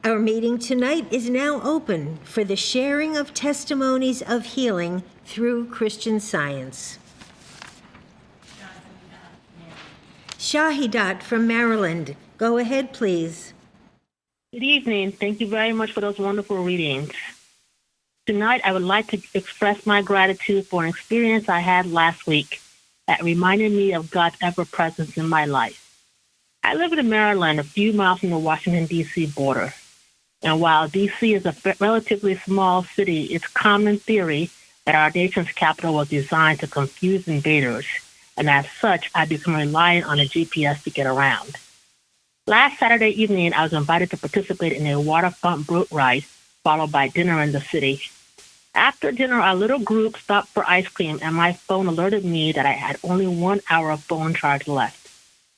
Our meeting tonight is now open for the sharing of testimonies of healing through Christian Science. Shahidat from Maryland, go ahead, please. Good evening. Thank you very much for those wonderful readings. Tonight, I would like to express my gratitude for an experience I had last week that reminded me of God's ever-presence in my life. I live in Maryland, a few miles from the Washington, D.C. border. And while D.C. is a relatively small city, it's common theory that our nation's capital was designed to confuse invaders, and as such, I become reliant on a GPS to get around. Last Saturday evening, I was invited to participate in a waterfront boat ride, followed by dinner in the city. After dinner, our little group stopped for ice cream, and my phone alerted me that I had only 1 hour of phone charge left.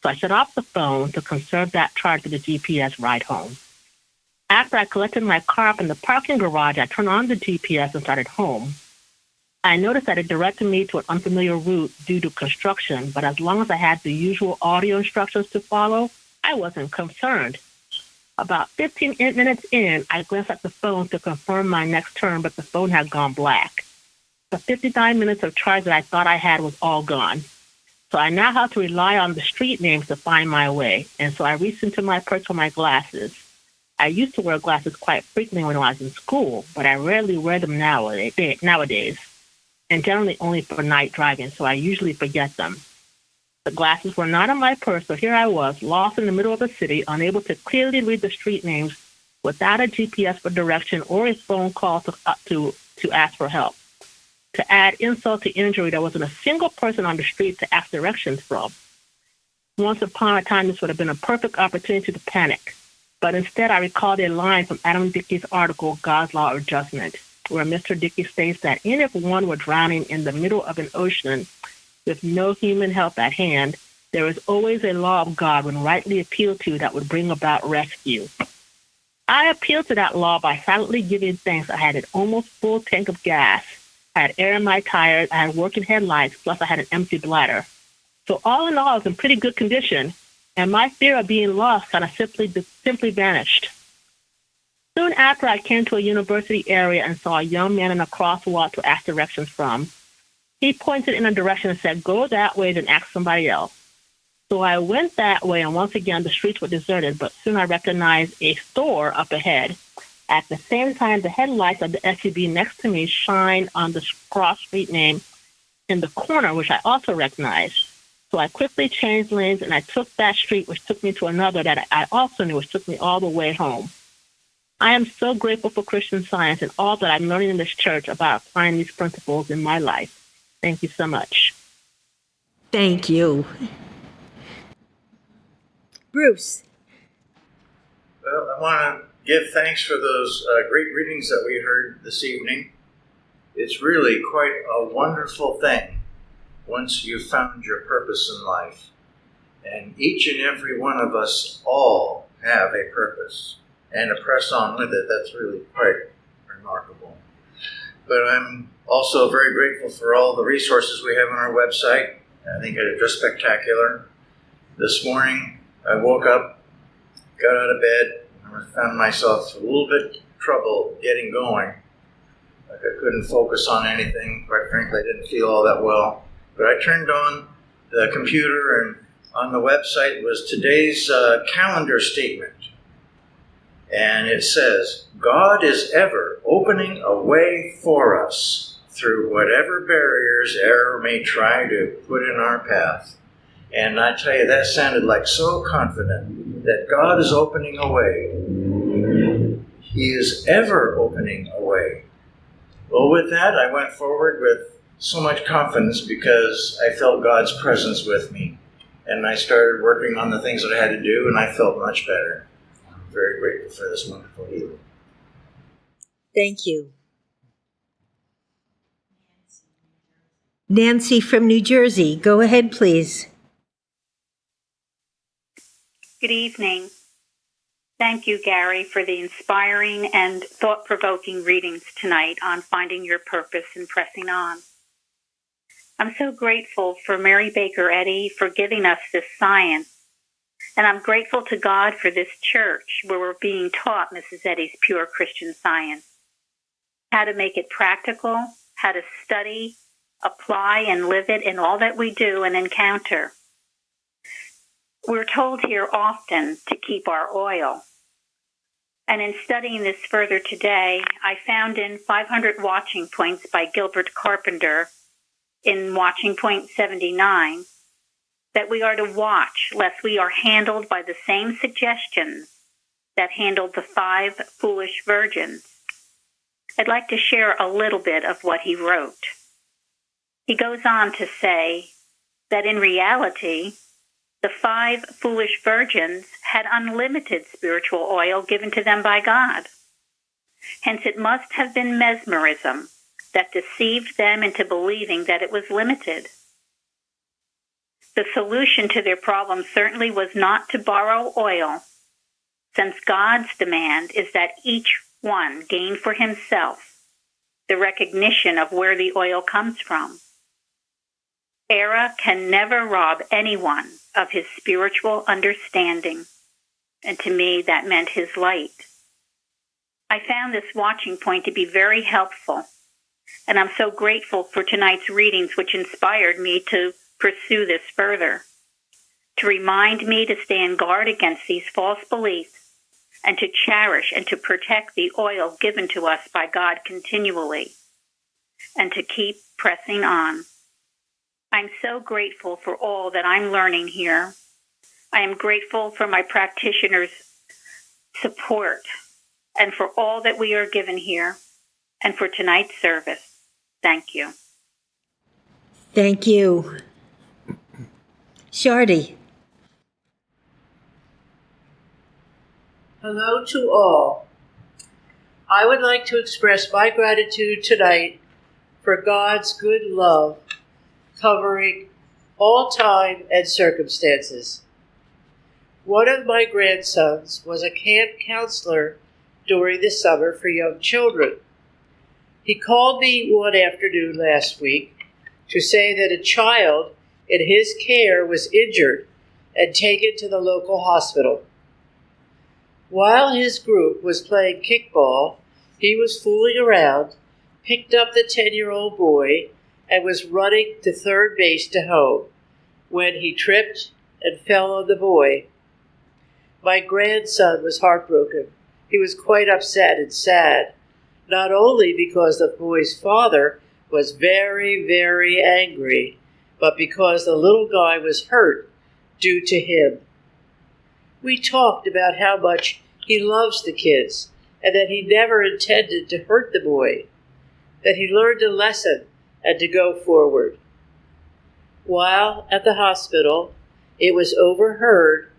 So I shut off the phone to conserve that charge for the GPS ride home. After I collected my car from the parking garage, I turned on the GPS and started home. I noticed that it directed me to an unfamiliar route due to construction, but as long as I had the usual audio instructions to follow, I wasn't concerned. About 15 minutes in, I glanced at the phone to confirm my next turn, but the phone had gone black. The 59 minutes of charge that I thought I had was all gone. So I now have to rely on the street names to find my way, and so I reached into my purse for my glasses. I used to wear glasses quite frequently when I was in school, but I rarely wear them nowadays, and generally only for night driving, so I usually forget them. The glasses were not in my purse, so here I was, lost in the middle of the city, unable to clearly read the street names, without a GPS for direction or a phone call to ask for help. To add insult to injury, there wasn't a single person on the street to ask directions from. Once upon a time, this would have been a perfect opportunity to panic. But instead, I recalled a line from Adam Dickey's article, God's Law of Adjustment, where Mr. Dickey states that even if one were drowning in the middle of an ocean with no human help at hand, there is always a law of God when rightly appealed to that would bring about rescue. I appealed to that law by silently giving thanks. I had an almost full tank of gas. I had air in my tires. I had working headlights, plus I had an empty bladder. So all in all, I was in pretty good condition, and my fear of being lost kind of simply vanished. Soon after, I came to a university area and saw a young man in a crosswalk to ask directions from. He pointed in a direction and said, "Go that way, then ask somebody else." So I went that way, and once again, the streets were deserted, but soon I recognized a store up ahead. At the same time, the headlights of the SUV next to me shined on the cross street name in the corner, which I also recognized. So I quickly changed lanes, and I took that street, which took me to another that I also knew, which took me all the way home. I am so grateful for Christian Science and all that I'm learning in this church about applying these principles in my life. Thank you so much. Thank you. Bruce. Well, I want to give thanks for those great readings that we heard this evening. It's really quite a wonderful thing once you've found your purpose in life. And each and every one of us all have a purpose. And to press on with it, that's really quite remarkable. But I'm also very grateful for all the resources we have on our website. I think it's just spectacular. This morning, I woke up, got out of bed, and I found myself a little bit trouble getting going. Like I couldn't focus on anything. Quite frankly, I didn't feel all that well. But I turned on the computer, and on the website was today's calendar statement. And it says, God is ever opening a way for us through whatever barriers error may try to put in our path. And I tell you, that sounded like so confident that God is opening a way. He is ever opening a way. Well, with that, I went forward with so much confidence because I felt God's presence with me. And I started working on the things that I had to do, and I felt much better. I'm very grateful for this wonderful healing. Thank you. Nancy from New Jersey, go ahead, please. Good evening. Thank you, Gary, for the inspiring and thought-provoking readings tonight on finding your purpose and pressing on. I'm so grateful for Mary Baker Eddy for giving us this science And I'm grateful to God for this church where we're being taught Mrs. Eddy's pure Christian Science, how to make it practical, how to study, apply, and live it in all that we do and encounter. We're told here often to keep our oil. And in studying this further today, I found in 500 Watching Points by Gilbert Carpenter in Watching Point 79 that we are to watch lest we are handled by the same suggestions that handled the 5 foolish virgins. I'd like to share a little bit of what he wrote. He goes on to say that in reality, the 5 foolish virgins had unlimited spiritual oil given to them by God. Hence, it must have been mesmerism that deceived them into believing that it was limited. The solution to their problem certainly was not to borrow oil, since God's demand is that each one gain for himself the recognition of where the oil comes from. Error can never rob anyone of his spiritual understanding, and to me that meant his light. I found this watching point to be very helpful, and I'm so grateful for tonight's readings, which inspired me to pursue this further, to remind me to stand guard against these false beliefs and to cherish and to protect the oil given to us by God continually, and to keep pressing on. I'm so grateful for all that I'm learning here. I am grateful for my practitioners' support and for all that we are given here and for tonight's service. Thank you. Thank you. Shardy. Hello to all. I would like to express my gratitude tonight for God's good love covering all time and circumstances. One of my grandsons was a camp counselor during the summer for young children. He called me one afternoon last week to say that a child in his care was injured and taken to the local hospital. While his group was playing kickball, he was fooling around, picked up the 10-year-old boy, and was running to third base to home when he tripped and fell on the boy. My grandson was heartbroken. He was quite upset and sad, not only because the boy's father was very, very angry, but because the little guy was hurt due to him. We talked about how much he loves the kids and that he never intended to hurt the boy, that he learned a lesson and to go forward. While at the hospital, it was overheard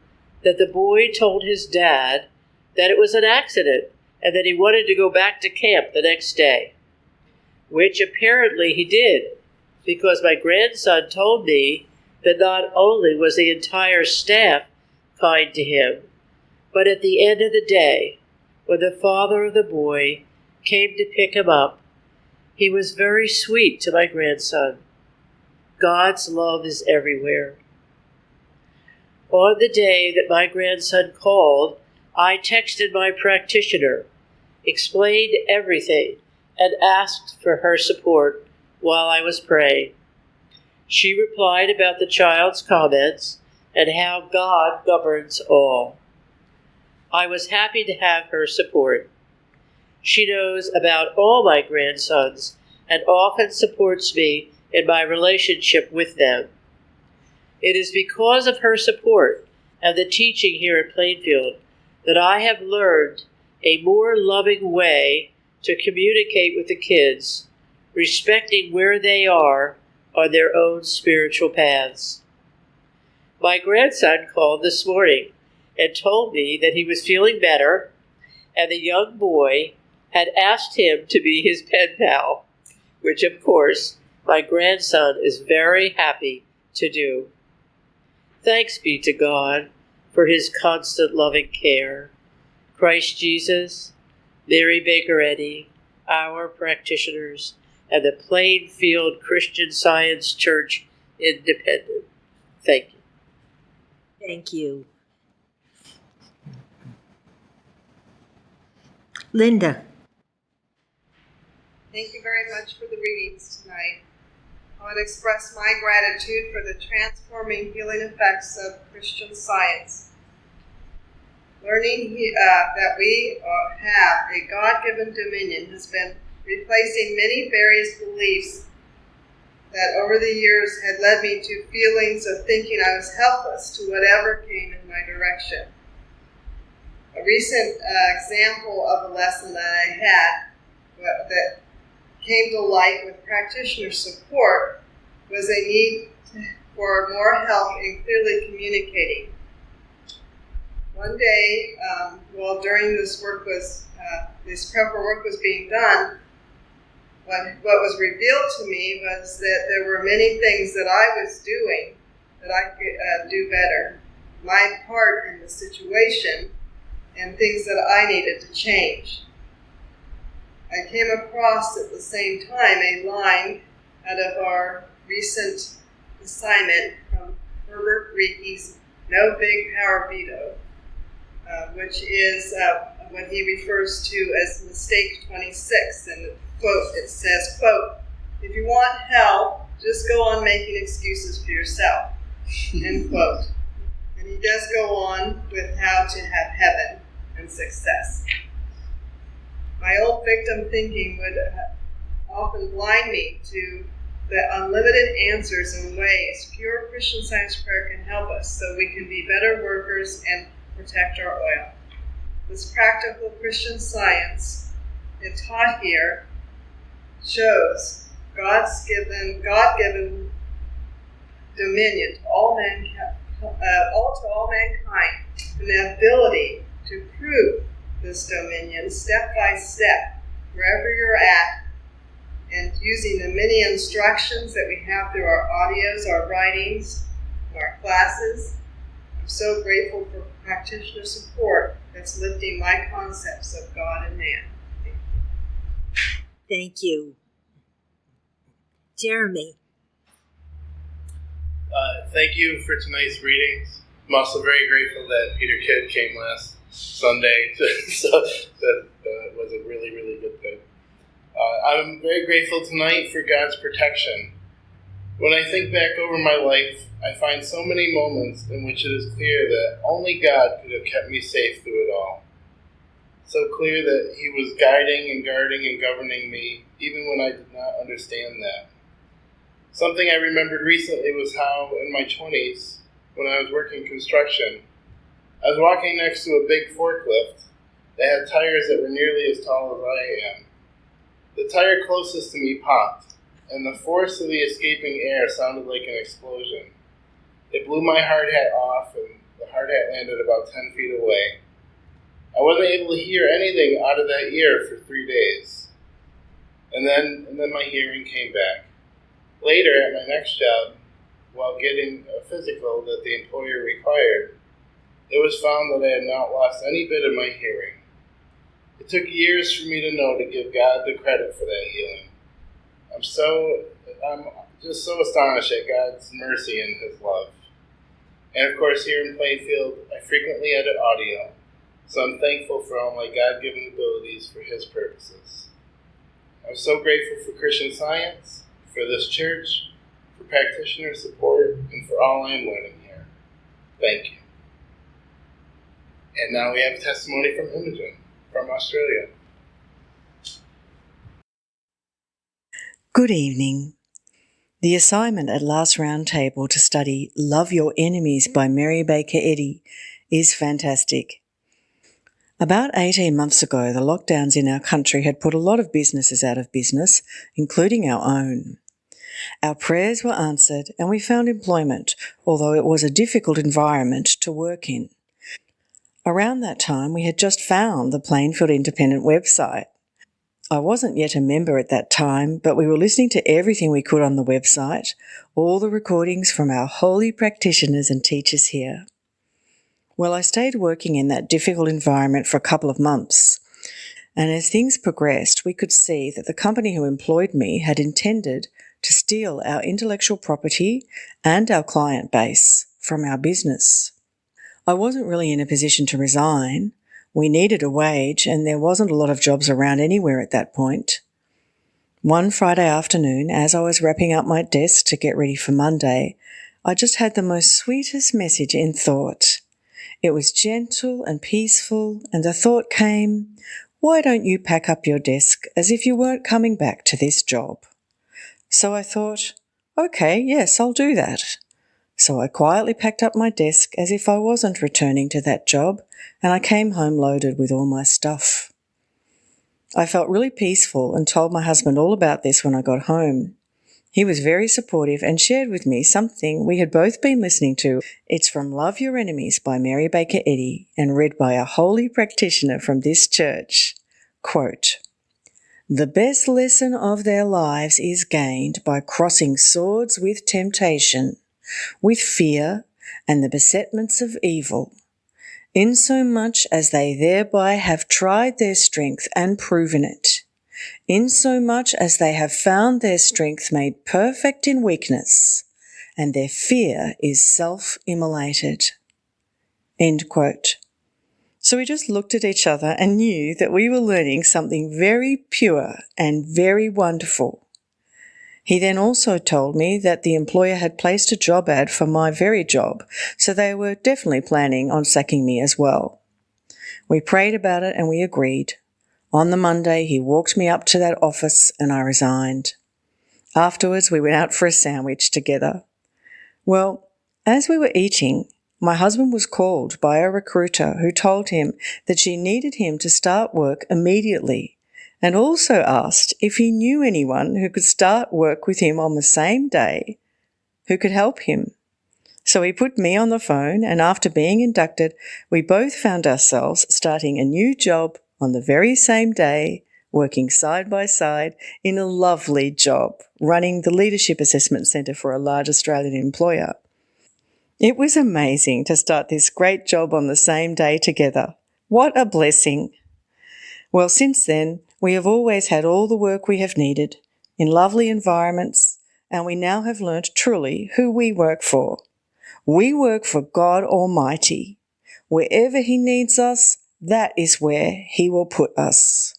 that the boy told his dad that it was an accident and that he wanted to go back to camp the next day, which apparently he did, because my grandson told me that not only was the entire staff kind to him, but at the end of the day, when the father of the boy came to pick him up, he was very sweet to my grandson. God's love is everywhere. On the day that my grandson called, I texted my practitioner, explained everything, and asked for her support while I was praying. She replied about the child's comments and how God governs all. I was happy to have her support. She knows about all my grandsons and often supports me in my relationship with them. It is because of her support and the teaching here at Plainfield that I have learned a more loving way to communicate with the kids, respecting where they are on their own spiritual paths. My grandson called this morning and told me that he was feeling better, and the young boy had asked him to be his pen pal, which of course my grandson is very happy to do. Thanks be to God for his constant loving care. Christ Jesus, Mary Baker Eddy, our practitioners, and the Plainfield Christian Science Church Independent. Thank you. Thank you. Linda. Thank you very much for the readings tonight. I want to express my gratitude for the transforming healing effects of Christian Science. Learning that we have a God-given dominion has been replacing many various beliefs that over the years had led me to feelings of thinking I was helpless to whatever came in my direction. A recent example of a lesson that I had that came to light with practitioner support was a need for more help in clearly communicating. One day, while during this prep work was being done, what was revealed to me was that there were many things that I was doing that I could do better. My part in the situation and things that I needed to change. I came across at the same time a line out of our recent assignment from Herbert Rieke's No Big Power Veto, which is what he refers to as Mistake 26. And the quote, it says, quote, "If you want help, just go on making excuses for yourself," end quote. And he does go on with how to have heaven and success. My old victim thinking would often blind me to the unlimited answers and ways pure Christian Science prayer can help us so we can be better workers and protect our oil. This practical Christian Science, if taught here, shows God-given dominion to all mankind, and the ability to prove this dominion step by step, wherever you're at, and using the many instructions that we have through our audios, our writings, and our classes. I'm so grateful for practitioner support that's lifting my concepts of God and man. Thank you. Jeremy. Thank you for tonight's readings. I'm also very grateful that Peter Kidd came last Sunday, so that was a really, really good thing. I'm very grateful tonight for God's protection. When I think back over my life, I find so many moments in which it is clear that only God could have kept me safe through it all. So clear that He was guiding and guarding and governing me, even when I did not understand that. Something I remembered recently was how, in my 20s, when I was working construction, I was walking next to a big forklift that had tires that were nearly as tall as I am. The tire closest to me popped, and the force of the escaping air sounded like an explosion. It blew my hard hat off, and the hard hat landed about 10 feet away. I wasn't able to hear anything out of that ear for 3 days. And then my hearing came back. Later, at my next job, while getting a physical that the employer required, it was found that I had not lost any bit of my hearing. It took years for me to know to give God the credit for that healing. I'm just so astonished at God's mercy and His love. And of course, here in Plainfield, I frequently edit audio, so I'm thankful for all my God-given abilities for His purposes. I'm so grateful for Christian Science, for this church, for practitioner support, and for all I'm learning here. Thank you. And now we have a testimony from Imogen, from Australia. Good evening. The assignment at last roundtable to study Love Your Enemies by Mary Baker Eddy is fantastic. About 18 months ago, the lockdowns in our country had put a lot of businesses out of business, including our own. Our prayers were answered and we found employment, although it was a difficult environment to work in. Around that time, we had just found the Plainfield Independent website. I wasn't yet a member at that time, but we were listening to everything we could on the website, all the recordings from our holy practitioners and teachers here. Well, I stayed working in that difficult environment for a couple of months, and as things progressed, we could see that the company who employed me had intended to steal our intellectual property and our client base from our business. I wasn't really in a position to resign, We needed a wage, and there wasn't a lot of jobs around anywhere at that point. One Friday afternoon, as I was wrapping up my desk to get ready for Monday, I just had the most sweetest message in thought. It was gentle and peaceful, and the thought came, why don't you pack up your desk as if you weren't coming back to this job? So I thought, okay, yes, I'll do that. So I quietly packed up my desk as if I wasn't returning to that job, and I came home loaded with all my stuff. I felt really peaceful and told my husband all about this when I got home. He was very supportive and shared with me something we had both been listening to. It's from Love Your Enemies by Mary Baker Eddy and read by a holy practitioner from this church. Quote, the best lesson of their lives is gained by crossing swords with temptation, with fear and the besetments of evil, insomuch as they thereby have tried their strength and proven it, insomuch as they have found their strength made perfect in weakness, and their fear is self-immolated. End quote. So we just looked at each other and knew that we were learning something very pure and very wonderful. He then also told me that the employer had placed a job ad for my very job, so they were definitely planning on sacking me as well. We prayed about it and we agreed. On the Monday, he walked me up to that office and I resigned. Afterwards, we went out for a sandwich together. Well, as we were eating, my husband was called by a recruiter who told him that she needed him to start work immediately, and also asked if he knew anyone who could start work with him on the same day who could help him. So he put me on the phone, and after being inducted, we both found ourselves starting a new job on the very same day, working side by side in a lovely job, running the Leadership Assessment Centre for a large Australian employer. It was amazing to start this great job on the same day together. What a blessing! Well, since then, we have always had all the work we have needed, in lovely environments, and we now have learnt truly who we work for. We work for God Almighty. Wherever He needs us, that is where He will put us.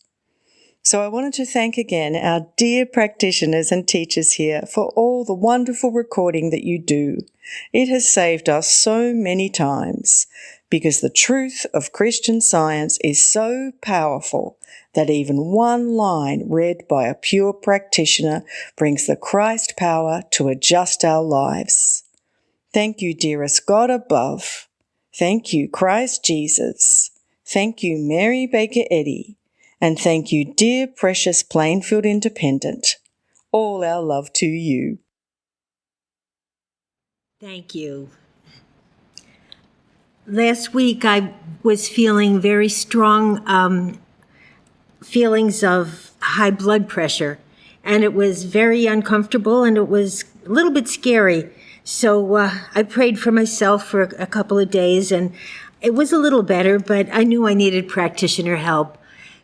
So I wanted to thank again our dear practitioners and teachers here for all the wonderful recording that you do. It has saved us so many times, because the truth of Christian Science is so powerful that even one line read by a pure practitioner brings the Christ power to adjust our lives. Thank you, dearest God above. Thank you, Christ Jesus. Thank you, Mary Baker Eddy. And thank you, dear precious Plainfield Independent. All our love to you. Thank you. Last week I was feeling very strong feelings of high blood pressure, and it was very uncomfortable and it was a little bit scary. So I prayed for myself for a couple of days, and it was a little better, but I knew I needed practitioner help.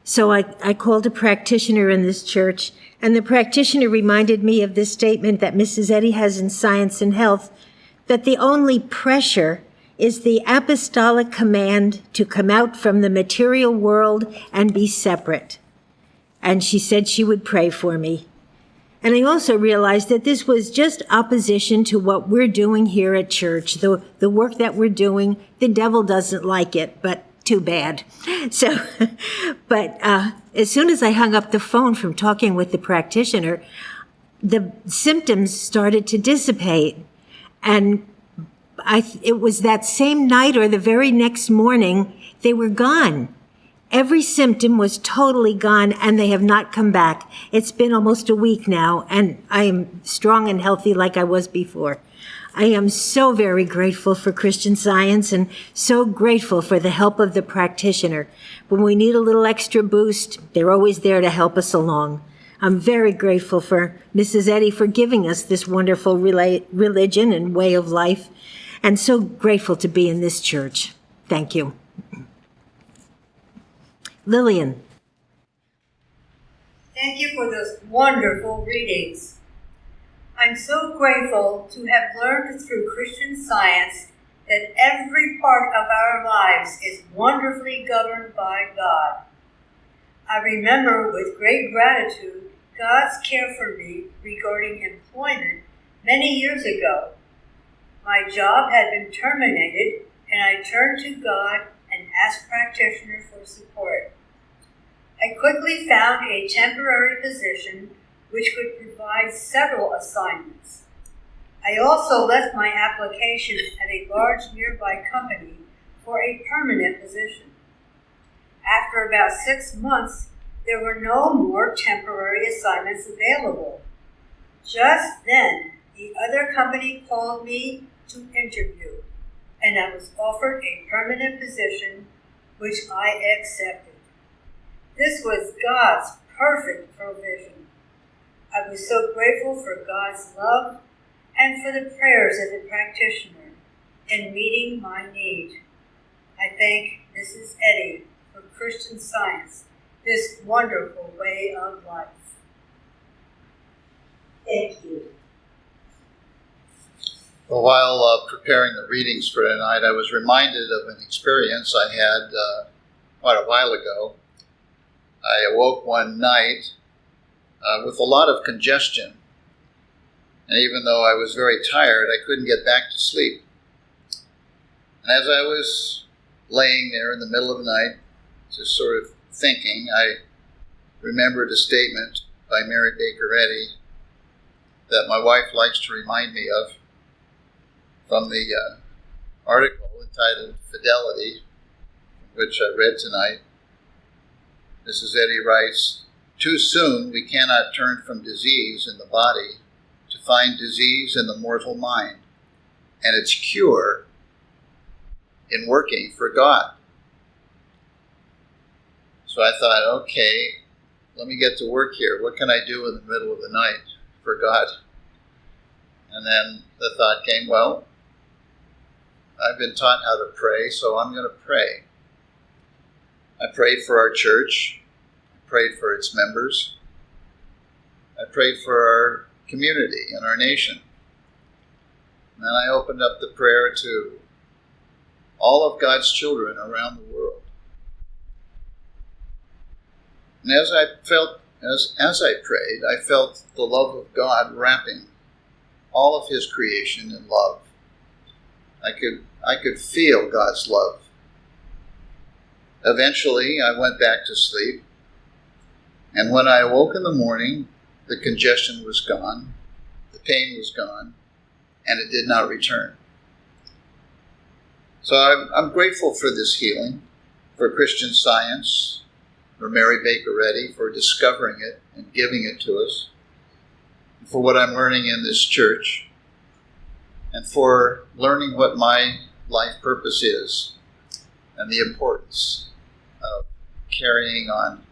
So I called a practitioner in this church, and the practitioner reminded me of this statement that Mrs. Eddy has in Science and Health, that the only pressure is the apostolic command to come out from the material world and be separate. And she said she would pray for me. And I also realized that this was just opposition to what we're doing here at church. The work that we're doing, the devil doesn't like it, but too bad. So, but as soon as I hung up the phone from talking with the practitioner, the symptoms started to dissipate. And it was that same night or the very next morning, they were gone. Every symptom was totally gone, and they have not come back. It's been almost a week now, and I am strong and healthy like I was before. I am so very grateful for Christian Science and so grateful for the help of the practitioner. When we need a little extra boost, they're always there to help us along. I'm very grateful for Mrs. Eddy for giving us this wonderful religion and way of life, and so grateful to be in this church. Thank you. Lillian. Thank you for those wonderful readings. I'm so grateful to have learned through Christian Science that every part of our lives is wonderfully governed by God. I remember with great gratitude God's care for me regarding employment many years ago. My job had been terminated, and I turned to God and asked practitioners for support. I quickly found a temporary position which could provide several assignments. I also left my application at a large nearby company for a permanent position. After about 6 months, there were no more temporary assignments available. Just then, the other company called me to interview, and I was offered a permanent position, which I accepted. This was God's perfect provision. I was so grateful for God's love and for the prayers of the practitioner in meeting my need. I thank Mrs. Eddy for Christian Science, this wonderful way of life. Thank you. Well, while preparing the readings for tonight, I was reminded of an experience I had quite a while ago. I awoke one night with a lot of congestion, and even though I was very tired, I couldn't get back to sleep. And as I was laying there in the middle of the night, just sort of thinking, I remembered a statement by Mary Baker Eddy that my wife likes to remind me of from the article entitled Fidelity, which I read tonight. Mrs. Eddy writes, "Too soon we cannot turn from disease in the body to find disease in the mortal mind, and its cure in working for God." So I thought, okay, let me get to work here. What can I do in the middle of the night for God? And then the thought came, well, I've been taught how to pray, so I'm going to pray. I prayed for our church. I prayed for its members. I prayed for our community and our nation. And then I opened up the prayer to all of God's children around the world. And as I prayed, I felt the love of God wrapping all of His creation in love. I could feel God's love. Eventually, I went back to sleep, and when I awoke in the morning, the congestion was gone, the pain was gone, and it did not return. So I'm grateful for this healing, for Christian Science, for Mary Baker Eddy for discovering it and giving it to us, for what I'm learning in this church, and for learning what my life purpose is and the importance of carrying on.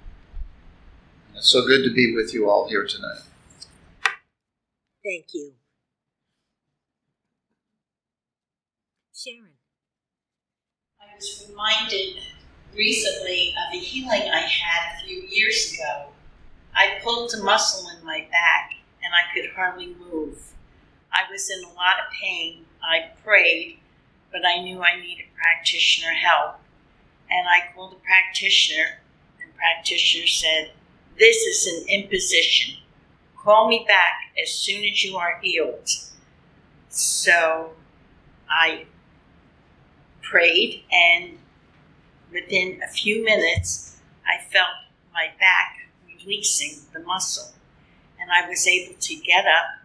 It's so good to be with you all here tonight. Thank you. Sharon. I was reminded recently of a healing I had a few years ago. I pulled a muscle in my back and I could hardly move. I was in a lot of pain. I prayed, but I knew I needed practitioner help. And I called a practitioner, and the practitioner said, "This is an imposition. Call me back as soon as you are healed." So I prayed, and within a few minutes, I felt my back releasing the muscle, and I was able to get up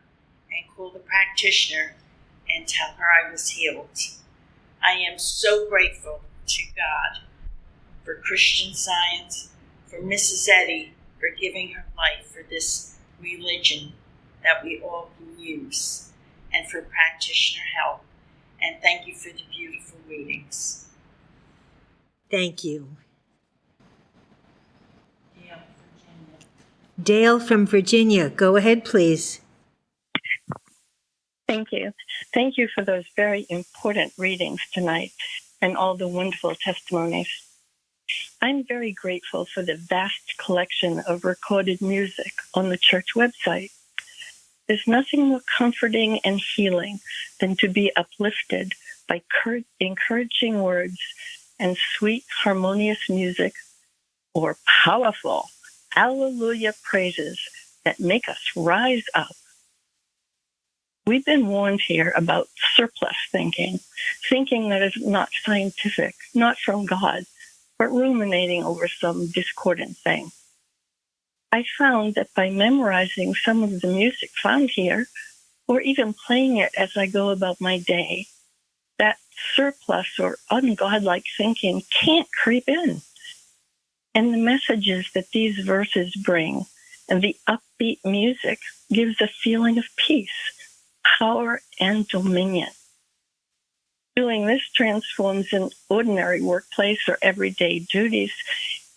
and call the practitioner and tell her I was healed. I am so grateful to God for Christian Science, for Mrs. Eddy for giving her life for this religion that we all can use, and for practitioner help. And thank you for the beautiful readings. Thank you. Dale, Virginia. Dale from Virginia, go ahead, please. Thank you. Thank you for those very important readings tonight and all the wonderful testimonies. I'm very grateful for the vast collection of recorded music on the church website. There's nothing more comforting and healing than to be uplifted by encouraging words and sweet, harmonious music, or powerful hallelujah praises that make us rise up. We've been warned here about surplus thinking that is not scientific, not from God, but ruminating over some discordant thing. I found that by memorizing some of the music found here, or even playing it as I go about my day, that surplus or ungodlike thinking can't creep in. And the messages that these verses bring and the upbeat music gives a feeling of peace, power, and dominion. Doing this transforms an ordinary workplace or everyday duties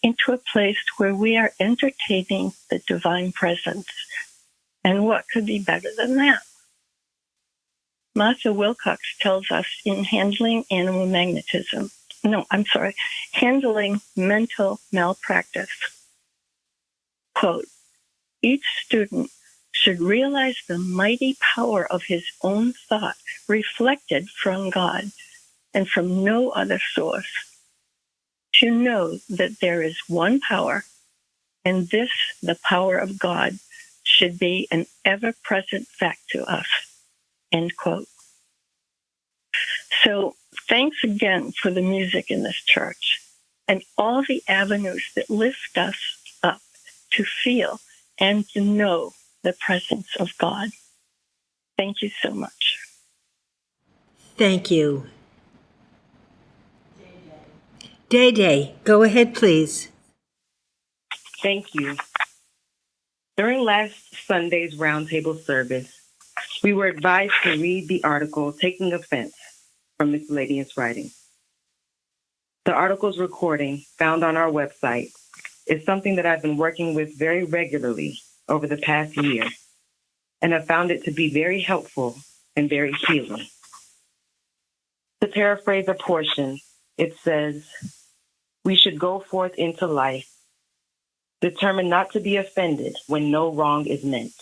into a place where we are entertaining the divine presence. And what could be better than that? Martha Wilcox tells us in Handling Mental Malpractice, quote, each student should realize the mighty power of his own thought reflected from God and from no other source. To know that there is one power, and this, the power of God, should be an ever-present fact to us, end quote. So thanks again for the music in this church and all the avenues that lift us up to feel and to know the presence of God. Thank you so much. Thank you. Day, go ahead, please. Thank you. During last Sunday's roundtable service, we were advised to read the article Taking Offense from Miscellaneous Writing. The article's recording, found on our website, is something that I've been working with very regularly over the past year, and have found it to be very helpful and very healing. To paraphrase a portion, it says, we should go forth into life, determined not to be offended when no wrong is meant,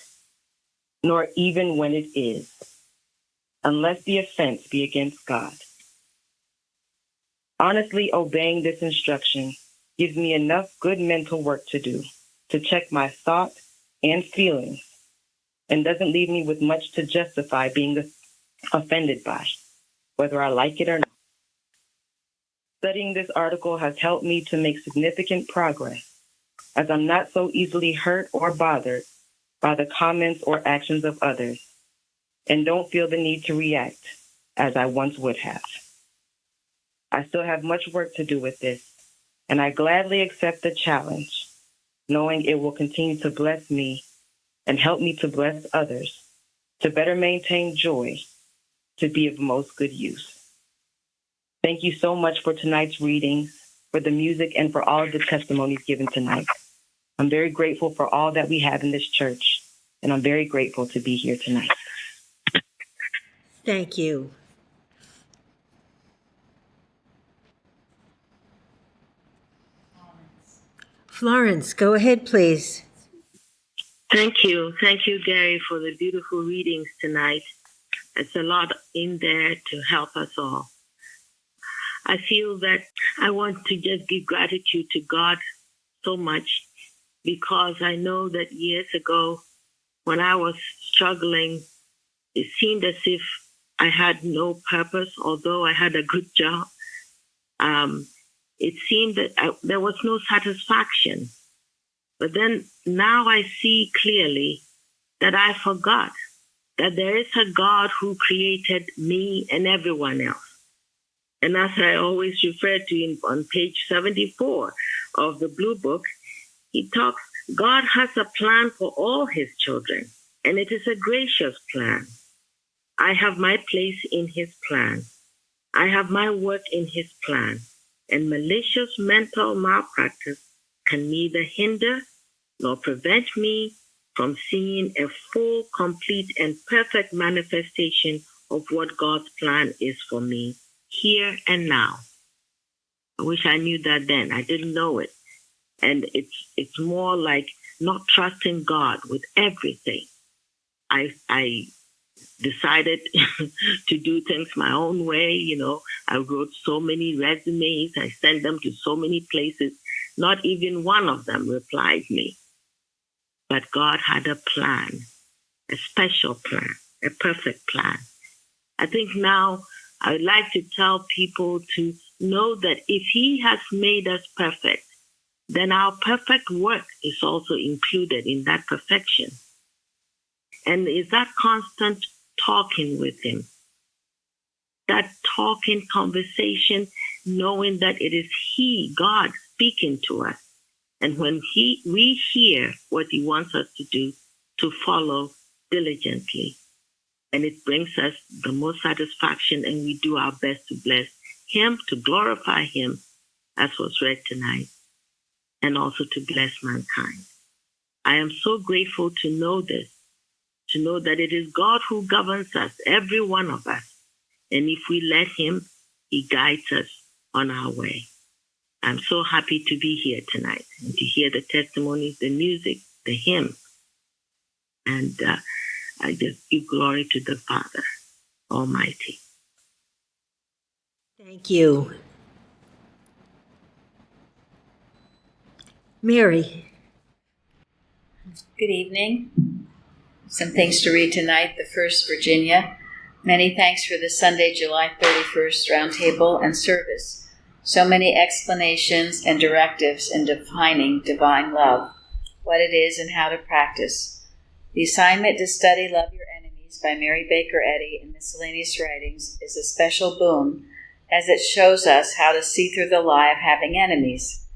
nor even when it is, unless the offense be against God. Honestly, obeying this instruction gives me enough good mental work to do to check my thought and feelings, and doesn't leave me with much to justify being offended by, whether I like it or not. Studying this article has helped me to make significant progress, as I'm not so easily hurt or bothered by the comments or actions of others, and don't feel the need to react as I once would have. I still have much work to do with this, and I gladly accept the challenge, knowing it will continue to bless me and help me to bless others, to better maintain joy, to be of most good use. Thank you so much for tonight's readings, for the music, and for all of the testimonies given tonight. I'm very grateful for all that we have in this church, and I'm very grateful to be here tonight. Thank you. Florence, go ahead, please. Thank you. Thank you, Gary, for the beautiful readings tonight. It's a lot in there to help us all. I feel that I want to just give gratitude to God so much, because I know that years ago when I was struggling, it seemed as if I had no purpose, although I had a good job. It seemed that there was no satisfaction. But then now I see clearly that I forgot that there is a God who created me and everyone else. And as I always refer to on page 74 of the Blue Book, he talks, God has a plan for all his children, and it is a gracious plan. I have my place in his plan. I have my work in his plan, and malicious mental malpractice can neither hinder nor prevent me from seeing a full, complete, and perfect manifestation of what God's plan is for me here and now. I wish I knew that then. I didn't know it. And it's more like not trusting God with everything. I decided to do things my own way. I wrote so many resumes. I sent them to so many places. Not even one of them replied me. But God had a plan, a special plan, a perfect plan. I think now I would like to tell people to know that if He has made us perfect, then our perfect work is also included in that perfection. And is that constant talking with Him, that talking conversation, knowing that it is He, God, speaking to us. And when we hear what He wants us to do, to follow diligently. And it brings us the most satisfaction, and we do our best to bless Him, to glorify Him, as was read tonight, and also to bless mankind. I am so grateful to know this, to know that it is God who governs us, every one of us. And if we let Him, He guides us on our way. I'm so happy to be here tonight and to hear the testimonies, the music, the hymn. And I just give glory to the Father Almighty. Thank you. Mary. Good evening. Some things to read tonight. The first, Virginia. Many thanks for the Sunday, July 31st roundtable and service. So many explanations and directives in defining divine love, what it is and how to practice. The assignment to study Love Your Enemies by Mary Baker Eddy in Miscellaneous Writings is a special boon, as it shows us how to see through the lie of having enemies.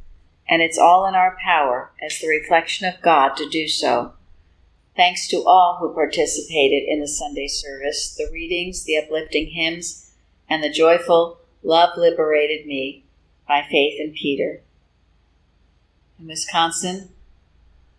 And it's all in our power, as the reflection of God, to do so. Thanks to all who participated in the Sunday service, the readings, the uplifting hymns, and the joyful Love Liberated Me by Faith and Peter. In Wisconsin,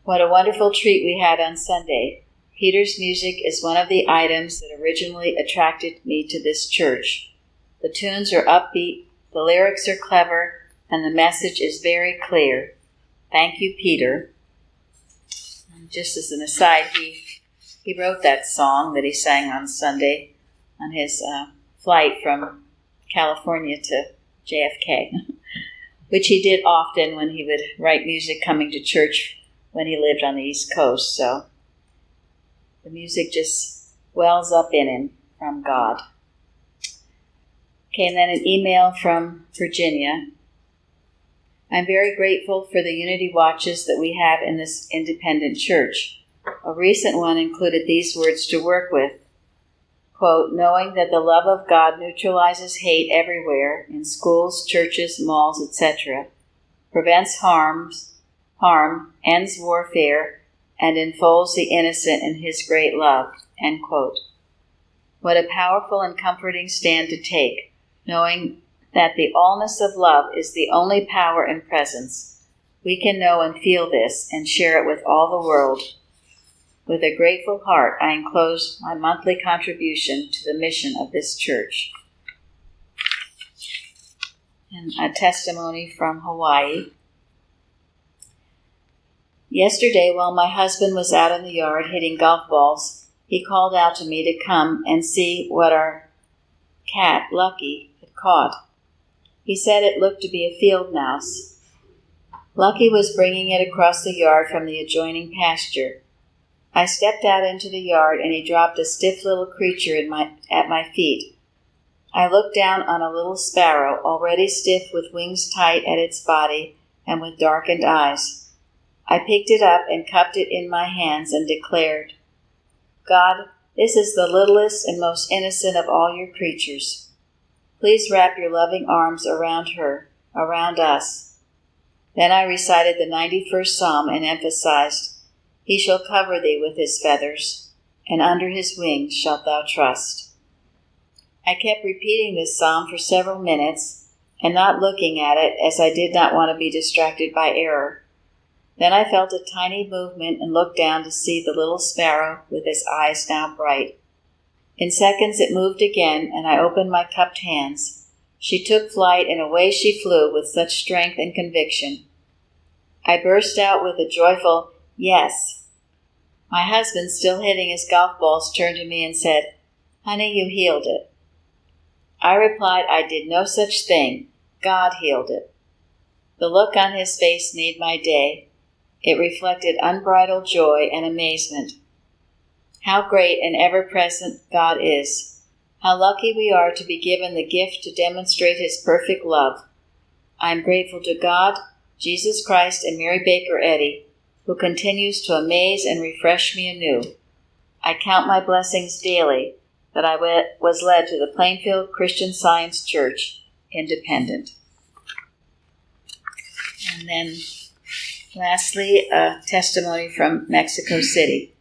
what a wonderful treat we had on Sunday. Peter's music is one of the items that originally attracted me to this church. The tunes are upbeat, the lyrics are clever, and the message is very clear. Thank you, Peter. Just as an aside, he wrote that song that he sang on Sunday on his flight from California to JFK, which he did often when he would write music coming to church when he lived on the East Coast. So the music just wells up in him from God. Okay, and then an email from Virginia. I'm very grateful for the unity watches that we have in this independent church. A recent one included these words to work with. Quote, knowing that the love of God neutralizes hate everywhere, in schools, churches, malls, etc., prevents harm, ends warfare, and enfolds the innocent in His great love. End quote. What a powerful and comforting stand to take, knowing that the allness of love is the only power and presence. We can know and feel this and share it with all the world. With a grateful heart, I enclose my monthly contribution to the mission of this church. And a testimony from Hawaii. Yesterday, while my husband was out in the yard hitting golf balls, he called out to me to come and see what our cat, Lucky, had caught. He said it looked to be a field mouse. Lucky was bringing it across the yard from the adjoining pasture. I stepped out into the yard, and he dropped a stiff little creature at my feet. I looked down on a little sparrow, already stiff with wings tight at its body and with darkened eyes. I picked it up and cupped it in my hands and declared, God, this is the littlest and most innocent of all your creatures. Please wrap your loving arms around her, around us. Then I recited the 91st Psalm and emphasized, He shall cover thee with His feathers, and under His wings shalt thou trust. I kept repeating this psalm for several minutes and not looking at it, as I did not want to be distracted by error. Then I felt a tiny movement and looked down to see the little sparrow with its eyes now bright. In seconds it moved again, and I opened my cupped hands. She took flight, and away she flew with such strength and conviction. I burst out with a joyful yes. My husband, still hitting his golf balls, turned to me and said, Honey, you healed it. I replied I did no such thing. God healed it. The look on his face made my day. It reflected unbridled joy and amazement. How great and ever-present God is. How lucky we are to be given the gift to demonstrate his perfect love. I am grateful to God, Jesus Christ, and Mary Baker Eddy, who continues to amaze and refresh me anew. I count my blessings daily that I was led to the Plainfield Christian Science Church, Independent. And then lastly, a testimony from Mexico City.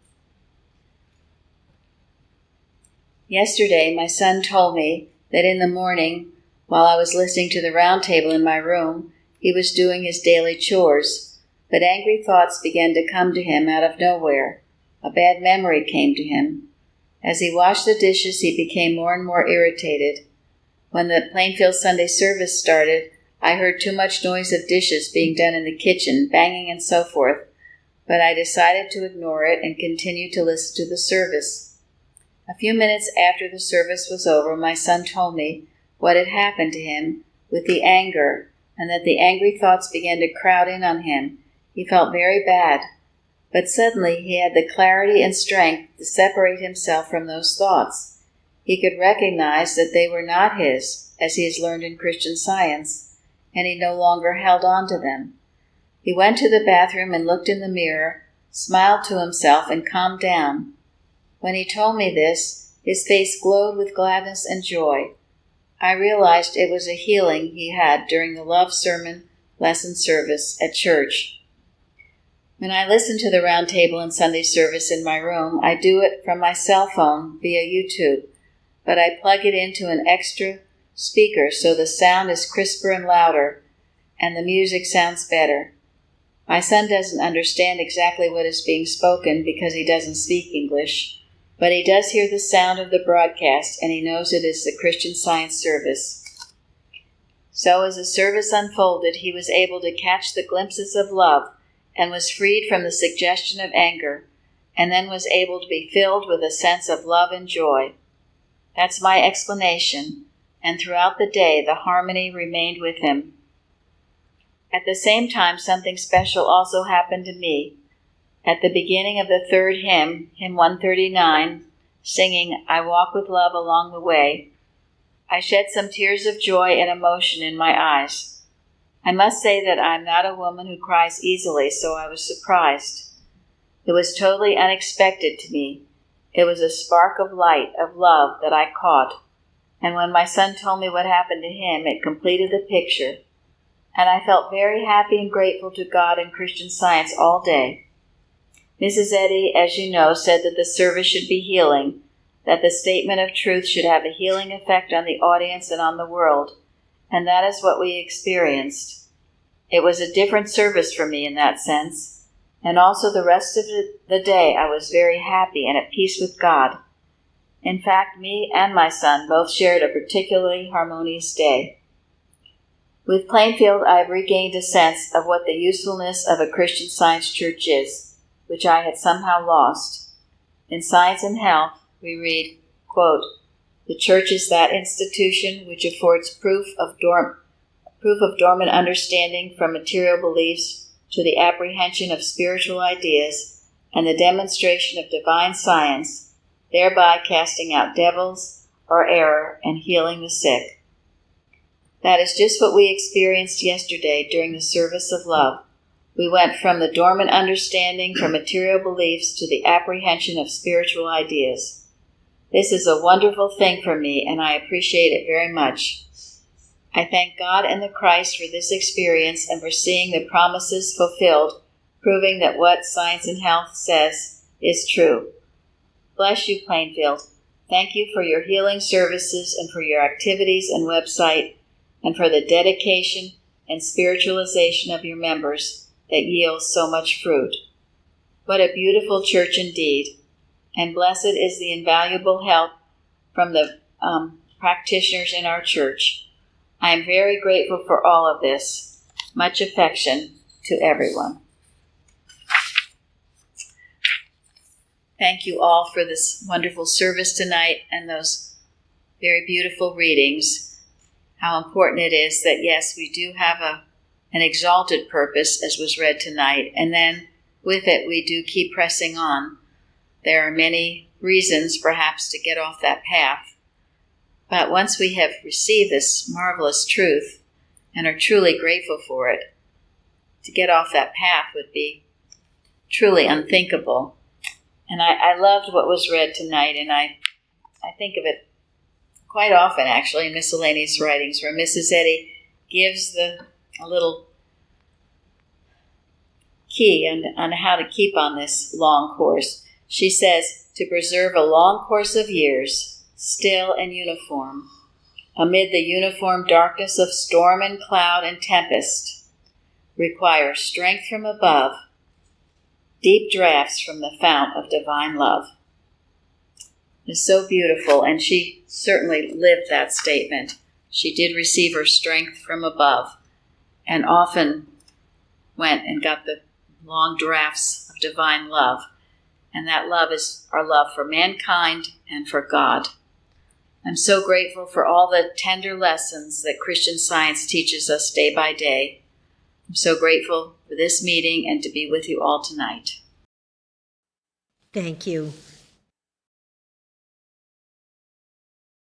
Yesterday, my son told me that in the morning, while I was listening to the roundtable in my room, he was doing his daily chores, but angry thoughts began to come to him out of nowhere. A bad memory came to him. As he washed the dishes, he became more and more irritated. When the Plainfield Sunday service started, I heard too much noise of dishes being done in the kitchen, banging and so forth, but I decided to ignore it and continue to listen to the service. A few minutes after the service was over, my son told me what had happened to him with the anger, and that the angry thoughts began to crowd in on him. He felt very bad, but suddenly he had the clarity and strength to separate himself from those thoughts. He could recognize that they were not his, as he has learned in Christian Science, and he no longer held on to them. He went to the bathroom and looked in the mirror, smiled to himself, and calmed down. When he told me this, his face glowed with gladness and joy. I realized it was a healing he had during the love sermon lesson service at church. When I listen to the roundtable and Sunday service in my room, I do it from my cell phone via YouTube, but I plug it into an extra speaker so the sound is crisper and louder, and the music sounds better. My son doesn't understand exactly what is being spoken because he doesn't speak English, but he does hear the sound of the broadcast, and he knows it is the Christian Science service. So as the service unfolded, he was able to catch the glimpses of love and was freed from the suggestion of anger, and then was able to be filled with a sense of love and joy. That's my explanation, and throughout the day the harmony remained with him. At the same time, something special also happened to me. At the beginning of the third hymn, hymn 139, singing, "I walk with love along the way," I shed some tears of joy and emotion in my eyes. I must say that I'm not a woman who cries easily, so I was surprised. It was totally unexpected to me. It was a spark of light, of love, that I caught. And when my son told me what happened to him, it completed the picture. And I felt very happy and grateful to God and Christian Science all day. Mrs. Eddy, as you know, said that the service should be healing, that the statement of truth should have a healing effect on the audience and on the world, and that is what we experienced. It was a different service for me in that sense, and also the rest of the day I was very happy and at peace with God. In fact, me and my son both shared a particularly harmonious day. With Plainfield, I have regained a sense of what the usefulness of a Christian Science church is, which I had somehow lost. In Science and Health, we read, quote, "The church is that institution which affords proof of dormant understanding from material beliefs to the apprehension of spiritual ideas and the demonstration of divine science, thereby casting out devils or error and healing the sick." That is just what we experienced yesterday during the service of love. We went from the dormant understanding from material beliefs to the apprehension of spiritual ideas. This is a wonderful thing for me, and I appreciate it very much. I thank God and the Christ for this experience and for seeing the promises fulfilled, proving that what Science and Health says is true. Bless you, Plainfield. Thank you for your healing services and for your activities and website, and for the dedication and spiritualization of your members that yields so much fruit. What a beautiful church indeed, and blessed is the invaluable help from the practitioners in our church. I am very grateful for all of this. Much affection to everyone. Thank you all for this wonderful service tonight and those very beautiful readings. How important it is that, yes, we do have an exalted purpose, as was read tonight, and then with it we do keep pressing on. There are many reasons, perhaps, to get off that path, but once we have received this marvelous truth and are truly grateful for it, to get off that path would be truly unthinkable. And I loved what was read tonight, and I think of it quite often, actually, in miscellaneous writings, where Mrs. Eddy gives a little key on how to keep on this long course. She says, to preserve a long course of years, still and uniform, amid the uniform darkness of storm and cloud and tempest, requires strength from above, deep draughts from the fount of divine love. It's so beautiful, and she certainly lived that statement. She did receive her strength from above, and often went and got the long draughts of divine love. And that love is our love for mankind and for God. I'm so grateful for all the tender lessons that Christian Science teaches us day by day. I'm so grateful for this meeting and to be with you all tonight. Thank you.